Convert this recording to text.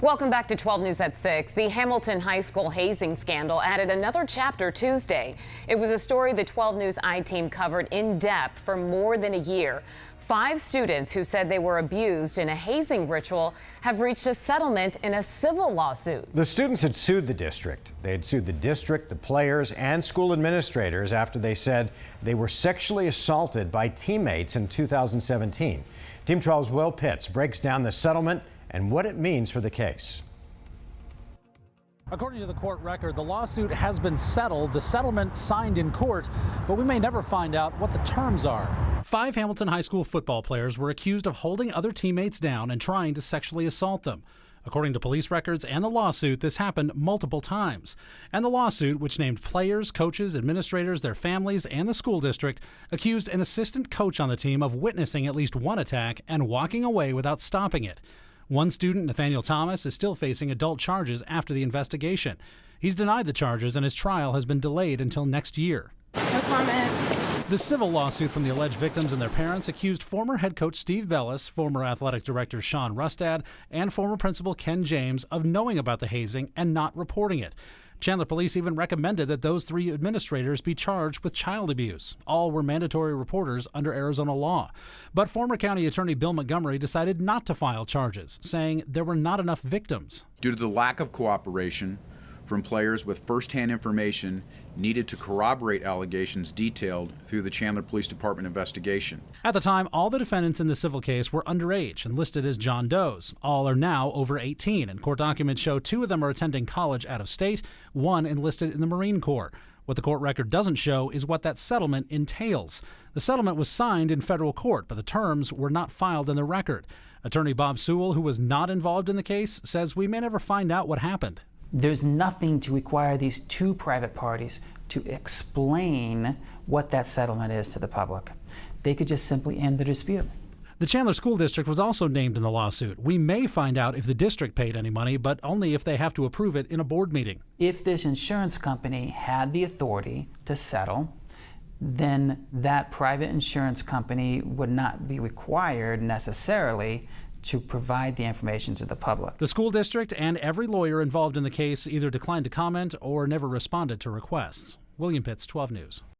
Welcome back to 12 News at 6. The Hamilton High School hazing scandal added another chapter Tuesday. It was a story the 12 News I-team covered in depth for more than a year. 5 students who said they were abused in a hazing ritual have reached a settlement in a civil lawsuit. The students had sued the district. They had sued the district, the players, and school administrators after they said they were sexually assaulted by teammates in 2017. Team 12's Will Pitts breaks down the settlement and what it means for the case. According to the court record, the lawsuit has been settled, the settlement signed in court, but we may never find out what the terms are. 5 Hamilton High School football players were accused of holding other teammates down and trying to sexually assault them. According to police records and the lawsuit, this happened multiple times. And the lawsuit, which named players, coaches, administrators, their families, and the school district, accused an assistant coach on the team of witnessing at least one attack and walking away without stopping it. One student, Nathaniel Thomas, is still facing adult charges after the investigation. He's denied the charges and his trial has been delayed until next year. No comment. The civil lawsuit from the alleged victims and their parents accused former head coach Steve Bellis, former athletic director Sean Rustad, and former principal Ken James of knowing about the hazing and not reporting it. Chandler police even recommended that those 3 administrators be charged with child abuse. All were mandatory reporters under Arizona law. But former county attorney Bill Montgomery decided not to file charges, saying there were not enough victims. Due to the lack of cooperation from players with firsthand information needed to corroborate allegations detailed through the Chandler Police Department investigation. At the time, all the defendants in the civil case were underage and listed as John Does. All are now over 18, and court documents show 2 of them are attending college out of state, 1 enlisted in the Marine Corps. What the court record doesn't show is what that settlement entails. The settlement was signed in federal court, but the terms were not filed in the record. Attorney Bob Sewell, who was not involved in the case, says we may never find out what happened. There's nothing to require these 2 private parties to explain what that settlement is to the public. They could just simply end the dispute. The Chandler School District was also named in the lawsuit. We may find out if the district paid any money, but only if they have to approve it in a board meeting. If this insurance company had the authority to settle, then that private insurance company would not be required necessarily to provide the information to the public. The school district and every lawyer involved in the case either declined to comment or never responded to requests. William Pitts, 12 News.